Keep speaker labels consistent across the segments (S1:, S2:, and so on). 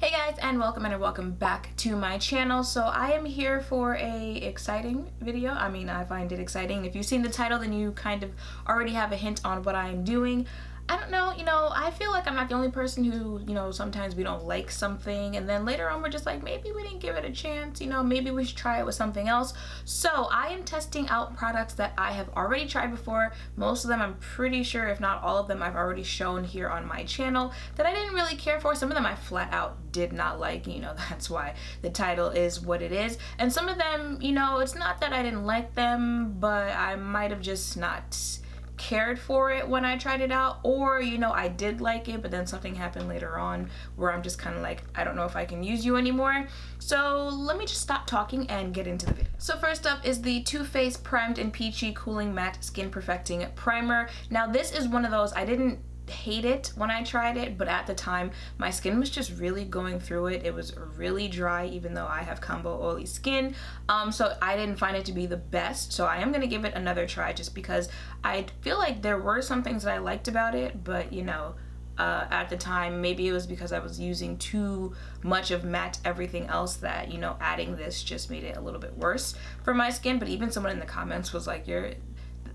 S1: Hey guys, and welcome back to my channel. So I am here for a exciting video. I mean, I find it exciting. If you've seen the title, then you kind of already have a hint on what I'm doing. I don't know, I feel like I'm not the only person who, sometimes we don't like something and then later on we're just like, maybe we didn't give it a chance, maybe we should try it with something else. So I am testing out products that I have already tried before. Most of them, I'm pretty sure, if not all of them, I've already shown here on my channel that I didn't really care for. Some of them I flat out did not like, that's why the title is what it is. And some of them, it's not that I didn't like them, but I might have just not cared for it when I tried it out, or I did like it but then something happened later on where I'm just kind of like, I don't know if I can use you anymore. So let me just stop talking and get into the video. So first up is the Too Faced Primed and Peachy Cooling Matte Skin Perfecting Primer. Now this is one of those, I didn't hate it when I tried it, but at the time my skin was just really going through it. It was really dry, even though I have combo oily skin, so I didn't find it to be the best. So I am gonna give it another try just because I feel like there were some things that I liked about it, but at the time maybe it was because I was using too much of matte everything else that adding this just made it a little bit worse for my skin. But even someone in the comments was like,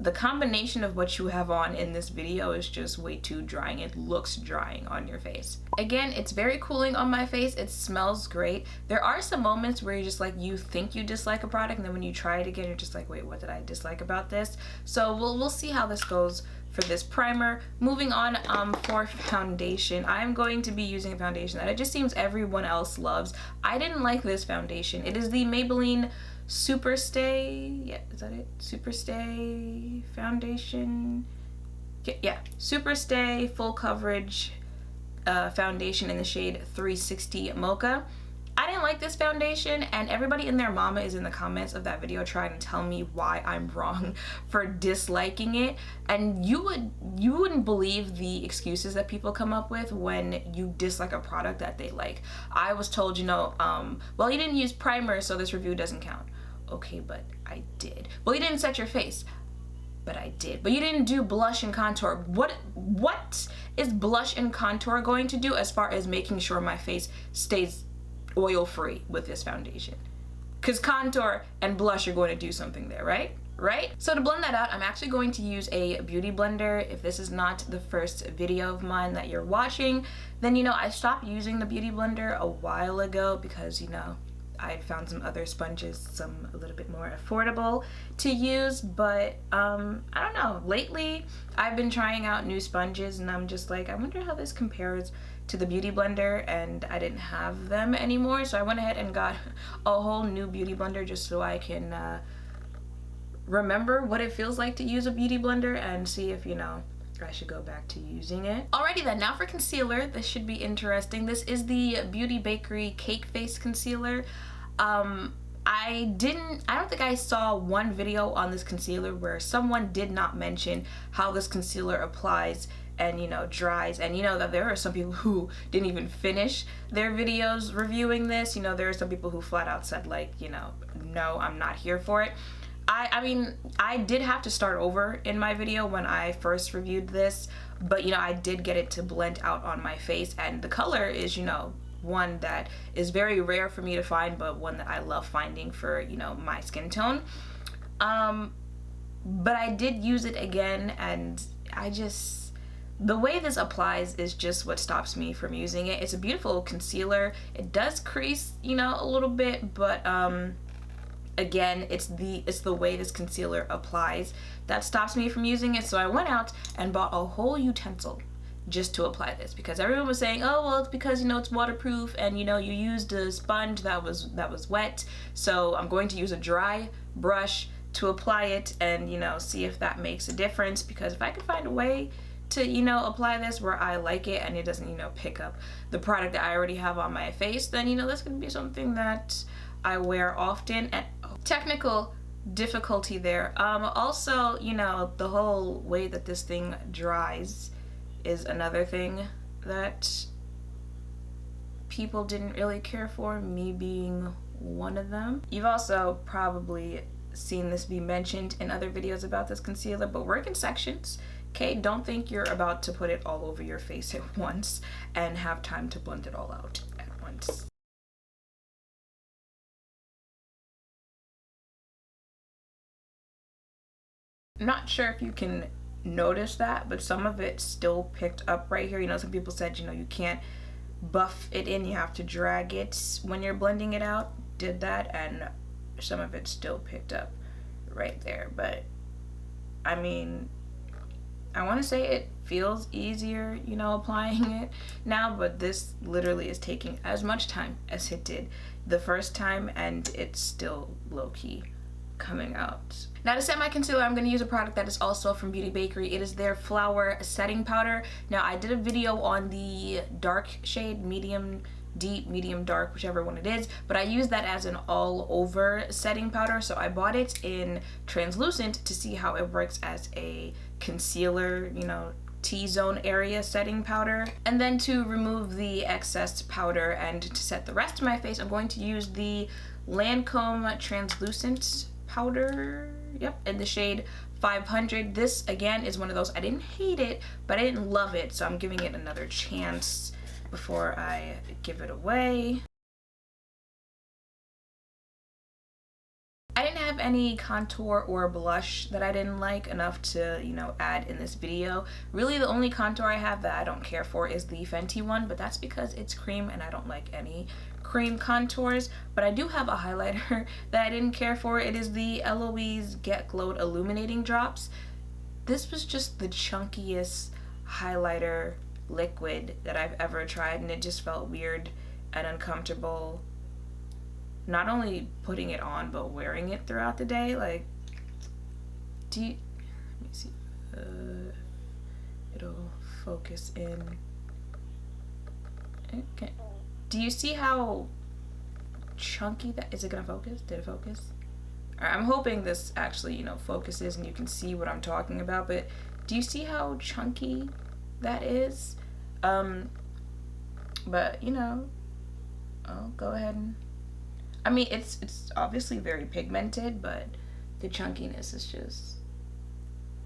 S1: the combination of what you have on in this video is just way too drying. It looks drying on your face. Again, it's very cooling on my face. It smells great. There are some moments where you're just like, you think you dislike a product, and then when you try it again, you're just like, wait, what did I dislike about this? So we'll see how this goes for this primer. Moving on, for foundation, I'm going to be using a foundation that it just seems everyone else loves. I didn't like this foundation. It is the Maybelline Super Stay, yeah, is that it? Super Stay foundation, yeah, Super Stay full coverage foundation in the shade 360 Mocha. I didn't like this foundation, and everybody and their mama is in the comments of that video trying to tell me why I'm wrong for disliking it. And you wouldn't believe the excuses that people come up with when you dislike a product that they like. I was told, well, you didn't use primer, so this review doesn't count. Okay, but I did. Well, you didn't set your face, but I did. But you didn't do blush and contour. What is blush and contour going to do as far as making sure my face stays oil free with this foundation? Because contour and blush are going to do something there, right? So to blend that out, I'm actually going to use a beauty blender. If this is not the first video of mine that you're watching, then I stopped using the beauty blender a while ago because I had found some other sponges, some a little bit more affordable to use. But I don't know, lately I've been trying out new sponges and I'm just like, I wonder how this compares to the beauty blender, and I didn't have them anymore, so I went ahead and got a whole new beauty blender just so I can remember what it feels like to use a beauty blender and see if I should go back to using it. Alrighty then, now for concealer. This should be interesting. This is the Bakerie Cake Face Concealer. I don't think I saw one video on this concealer where someone did not mention how this concealer applies and dries, and that there are some people who didn't even finish their videos reviewing this. There are some people who flat out said like, no, I'm not here for it. I mean, I did have to start over in my video when I first reviewed this, but I did get it to blend out on my face, and the color is one that is very rare for me to find, but one that I love finding for my skin tone. But I did use it again, and the way this applies is just what stops me from using it. It's a beautiful concealer. It does crease a little bit, but again, it's the way this concealer applies that stops me from using it. So I went out and bought a whole utensil just to apply this, because everyone was saying, oh well, it's because it's waterproof and you used a sponge that was wet, so I'm going to use a dry brush to apply it and see if that makes a difference. Because if I could find a way to apply this where I like it and it doesn't pick up the product that I already have on my face, then that's gonna be something that I wear often. And technical difficulty there. Also, the whole way that this thing dries is another thing that people didn't really care for, me being one of them. You've also probably seen this be mentioned in other videos about this concealer, but work in sections. Okay, don't think you're about to put it all over your face at once and have time to blend it all out at once. points. Not sure if you can notice that, but some of it still picked up right here. You know, some people said, you know, you can't buff it in, you have to drag it when you're blending it out. Did that, and some of it still picked up right there. But I mean, I want to say it feels easier, you know, applying it now, but this literally is taking as much time as it did the first time, and it's still low-key coming out. Now to set my concealer, I'm going to use a product that is also from Bakerie. It is their Flower Setting Powder. Now I did a video on the dark shade, medium deep, medium dark, whichever one it is, but I use that as an all over setting powder. So I bought it in translucent to see how it works as a concealer, you know, T-zone area setting powder. And then to remove the excess powder and to set the rest of my face, I'm going to use the Lancome translucent powder, yep, in the shade 500. This again is one of those, I didn't hate it, but I didn't love it, so I'm giving it another chance before I give it away. I didn't have any contour or blush that I didn't like enough to, you know, add in this video. Really the only contour I have that I don't care for is the Fenty one, but that's because it's cream and I don't like any cream contours. But I do have a highlighter that I didn't care for. It is the Eloise Get Glowed Illuminating Drops. This was just the chunkiest highlighter liquid that I've ever tried, and it just felt weird and uncomfortable, not only putting it on but wearing it throughout the day. Like, let me see, it'll focus in. Okay, do you see how chunky that is? It gonna focus? Did it focus? Alright, I'm hoping this actually, you know, focuses and you can see what I'm talking about, but do you see how chunky that is? But you know, I'll go ahead and, I mean, it's obviously very pigmented, but the chunkiness is just,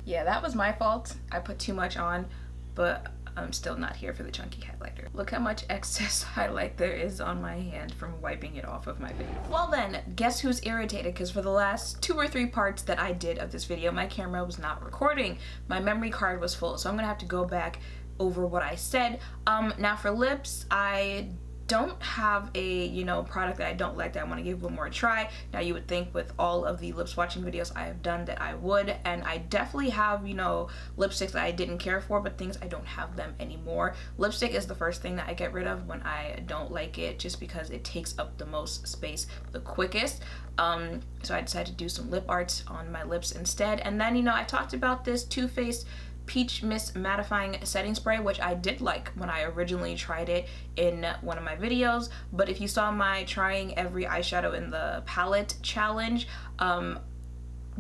S1: yeah, that was my fault. I put too much on, but I'm still not here for the chunky highlighter. Look how much excess highlight there is on my hand from wiping it off of my face. Well then, guess who's irritated? Because for the last 2 or 3 parts that I did of this video, my camera was not recording. My memory card was full, so I'm gonna have to go back over what I said. Now for lips, I don't have a, you know, product that I don't like that I want to give one more try. Now you would think with all of the lip swatching videos I have done that I would, and I definitely have, you know, lipsticks that I didn't care for, but things I don't have them anymore. Lipstick is the first thing that I get rid of when I don't like it, just because it takes up the most space the quickest. So I decided to do some lip art on my lips instead. And then, you know, I talked about this Too Faced Peach Mist Mattifying Setting Spray, which I did like when I originally tried it in one of my videos. But if you saw my trying every eyeshadow in the palette challenge,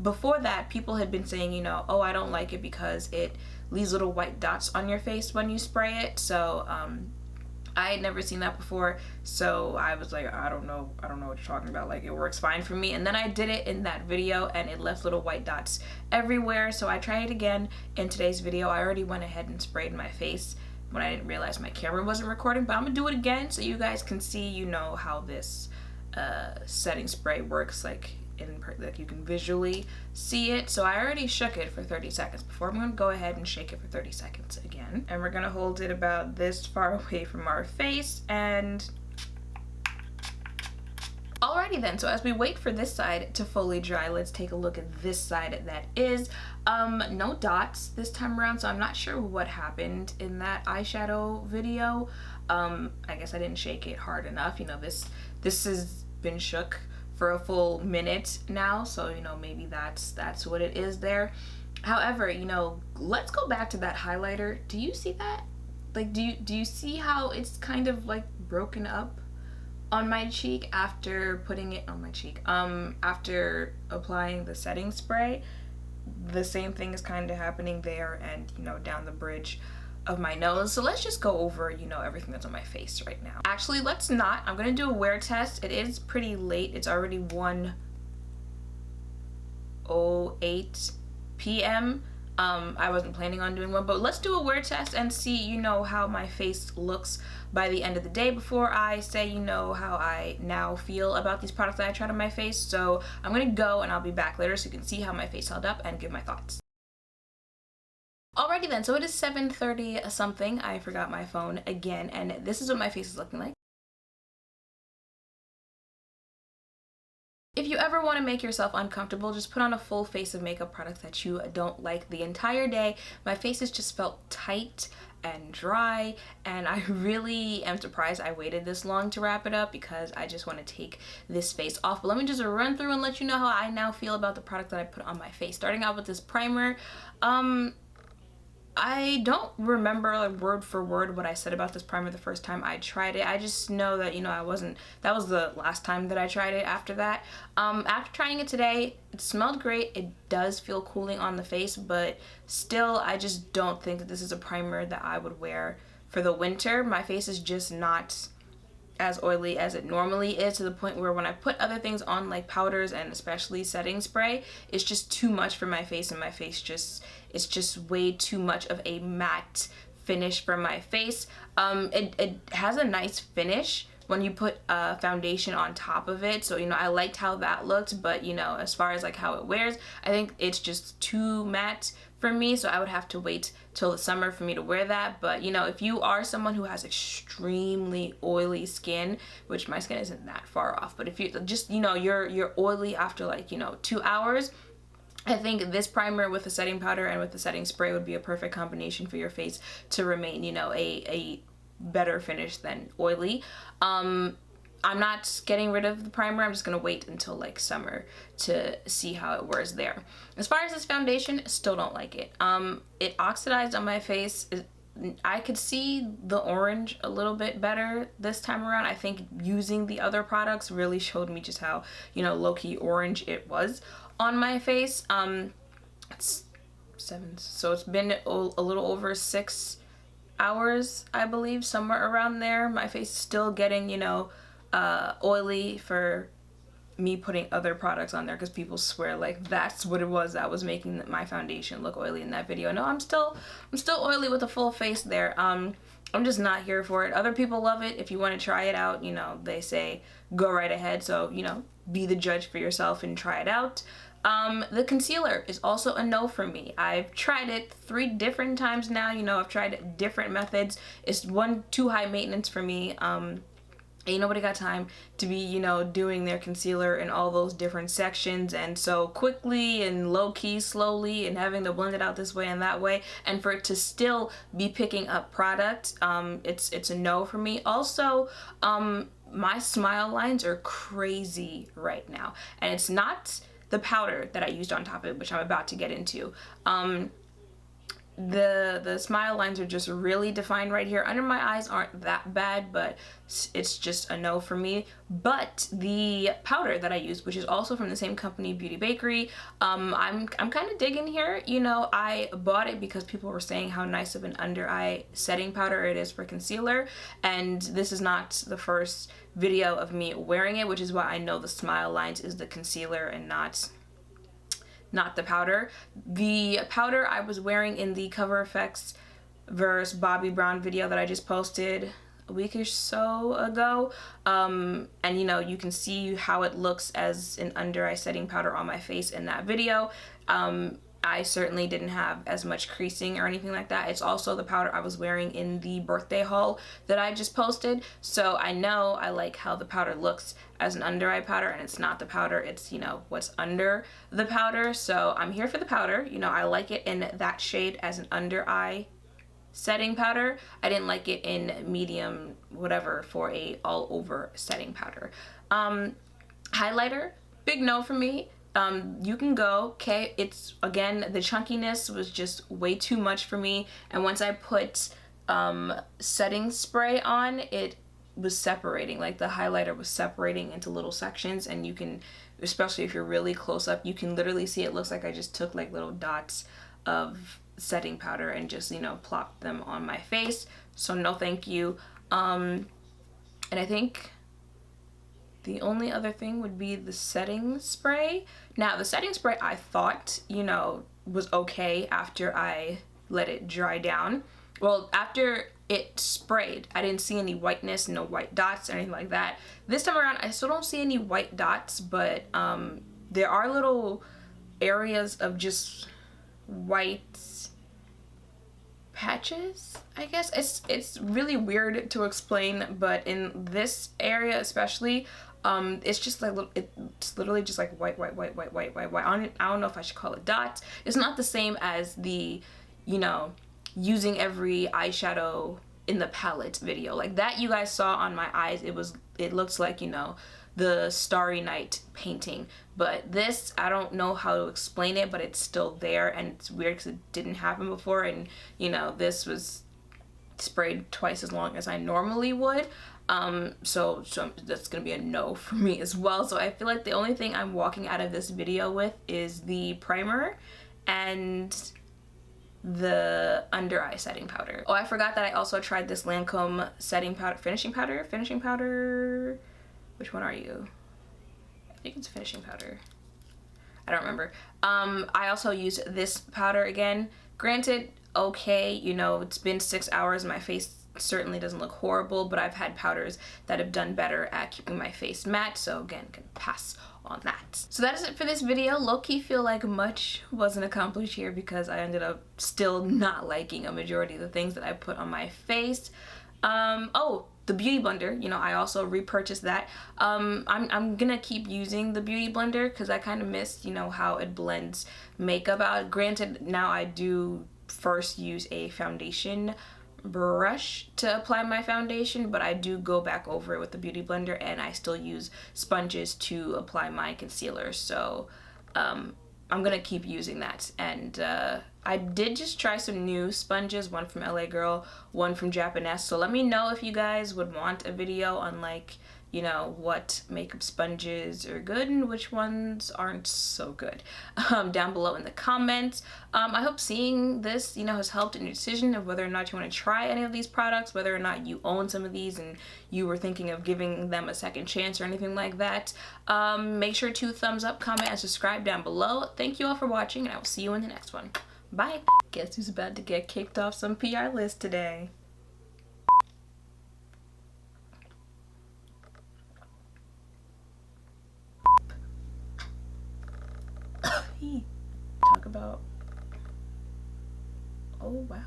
S1: before that people had been saying, you know, oh, I don't like it because it leaves little white dots on your face when you spray it. So I had never seen that before, so I was like, I don't know what you're talking about, like, it works fine for me. And then I did it in that video and it left little white dots everywhere, so I tried it again in today's video. I already went ahead and sprayed my face when I didn't realize my camera wasn't recording, but I'm gonna do it again so you guys can see, you know, how this setting spray works, like you can visually see it. So I already shook it for 30 seconds before. I'm gonna go ahead and shake it for 30 seconds again, and we're gonna hold it about this far away from our face. And alrighty then, so as we wait for this side to fully dry, let's take a look at this side that is no dots this time around, so I'm not sure what happened in that eyeshadow video. I guess I didn't shake it hard enough. You know, this has been shook for a full minute now, so, you know, maybe that's what it is there. However, you know, let's go back to that highlighter. Do you see that? Like, do you see how it's kind of like broken up on my cheek after putting it on my cheek? After applying the setting spray, the same thing is kind of happening there and, you know, down the bridge of my nose. So let's just go over, you know, everything that's on my face right now. Actually, let's not. I'm gonna do a wear test. It is pretty late. It's already 1:08 p.m. I wasn't planning on doing one, but let's do a wear test and see, you know, how my face looks by the end of the day before I say, you know, how I now feel about these products that I tried on my face. So I'm gonna go and I'll be back later so you can see how my face held up and give my thoughts. Alrighty then, so it is 7:30 something. I forgot my phone again, and this is what my face is looking like. If you ever want to make yourself uncomfortable, just put on a full face of makeup products that you don't like the entire day. My face has just felt tight and dry, and I really am surprised I waited this long to wrap it up because I just want to take this face off. But let me just run through and let you know how I now feel about the product that I put on my face. Starting out with this primer. I don't remember like word for word what I said about this primer the first time I tried it. I just know that, you know, that was the last time that I tried it after that. After trying it today, it smelled great. It does feel cooling on the face, but still, I just don't think that this is a primer that I would wear for the winter. My face is just not as oily as it normally is, to the point where when I put other things on like powders and especially setting spray, it's just too much for my face, and my face it's just way too much of a matte finish for my face. It has a nice finish when you put a foundation on top of it, so you know I liked how that looked, but you know, as far as like how it wears, I think it's just too matte for me, so I would have to wait till the summer for me to wear that. But you know, if you are someone who has extremely oily skin, which my skin isn't that far off, but if you just, you know, you're oily after like, you know, 2 hours, I think this primer with the setting powder and with the setting spray would be a perfect combination for your face to remain, you know, a better finish than oily. I'm not getting rid of the primer. I'm just gonna wait until like summer to see how it wears there. As far as this foundation, still don't like it. It oxidized on my face. I could see the orange a little bit better this time around. I think using the other products really showed me just how, you know, low-key orange it was on my face. It's 7, so it's been a little over 6 hours, I believe, somewhere around there. My face is still getting, you know, oily for me putting other products on there, because people swear like that's what it was that was making my foundation look oily in that video. No, I'm still oily with a full face there. I'm just not here for it. Other people love it. If you want to try it out, you know, they say go right ahead, so you know, be the judge for yourself and try it out. The concealer is also a no for me. I've tried it 3 different times now. You know, I've tried different methods. It's too high maintenance for me. Ain't nobody got time to be, you know, doing their concealer in all those different sections and so quickly and low-key, slowly, and having to blend it out this way and that way, and for it to still be picking up product. It's a no for me. Also, my smile lines are crazy right now, and it's not the powder that I used on top of it, which I'm about to get into. The smile lines are just really defined right here. Under my eyes aren't that bad, but it's just a no for me. But the powder that I use, which is also from the same company, Bakerie, I'm kind of digging here. You know, I bought it because people were saying how nice of an under eye setting powder it is for concealer, and this is not the first video of me wearing it, which is why I know the smile lines is the concealer and not the powder. The powder I was wearing in the Cover FX versus Bobbi Brown video that I just posted a week or so ago. And you know, you can see how it looks as an under eye setting powder on my face in that video. I certainly didn't have as much creasing or anything like that. It's also the powder I was wearing in the birthday haul that I just posted. So I know I like how the powder looks as an under eye powder, and it's not the powder, it's, you know, what's under the powder. So I'm here for the powder. You know, I like it in that shade as an under eye setting powder. I didn't like it in medium whatever for a all over setting powder. Highlighter, big no for me. You can go, okay, it's, again, the chunkiness was just way too much for me, and once I put setting spray on, it was separating, like the highlighter was separating into little sections, and you can, especially if you're really close up, you can literally see it looks like I just took like little dots of setting powder and just, you know, plopped them on my face. So no thank you. And I think the only other thing would be the setting spray. Now, the setting spray, I thought, you know, was okay after I let it dry down. Well, after it sprayed, I didn't see any whiteness, no white dots or anything like that. This time around, I still don't see any white dots, but there are little areas of just white patches, I guess. It's really weird to explain, but in this area especially, it's just like it's literally just like white. I don't know if I should call it dots. It's not the same as the, you know, using every eyeshadow in the palette video. Like that you guys saw on my eyes, it looks like, you know, the Starry Night painting. But this, I don't know how to explain it, but it's still there, and it's weird because it didn't happen before. And you know, this was sprayed twice as long as I normally would. So that's gonna be a no for me as well. So I feel like the only thing I'm walking out of this video with is the primer and the under eye setting powder. Oh, I forgot that I also tried this Lancome setting powder, finishing powder. Which one are you? I think it's finishing powder. I don't remember. I also used this powder again. Granted, okay, you know, it's been 6 hours and my face certainly doesn't look horrible, but I've had powders that have done better at keeping my face matte, so again, can pass on that. So that is it for this video. Low-key feel like much wasn't accomplished here because I ended up still not liking a majority of the things that I put on my face. Oh, the beauty blender, you know, I also repurchased that. I'm gonna keep using the beauty blender because I kind of missed, you know, how it blends makeup out. Granted, now I do first use a foundation brush to apply my foundation, but I do go back over it with the beauty blender, and I still use sponges to apply my concealer. So I'm gonna keep using that. And I did just try some new sponges, one from LA Girl, one from Japanese. So let me know if you guys would want a video on, like, you know, what makeup sponges are good and which ones aren't so good, down below in the comments. I hope seeing this, you know, has helped in your decision of whether or not you want to try any of these products, whether or not you own some of these and you were thinking of giving them a second chance or anything like that. Make sure to thumbs up, comment, and subscribe down below. Thank you all for watching, and I will see you in the next one. Bye. Guess who's about to get kicked off some PR list today? Talk about, oh wow.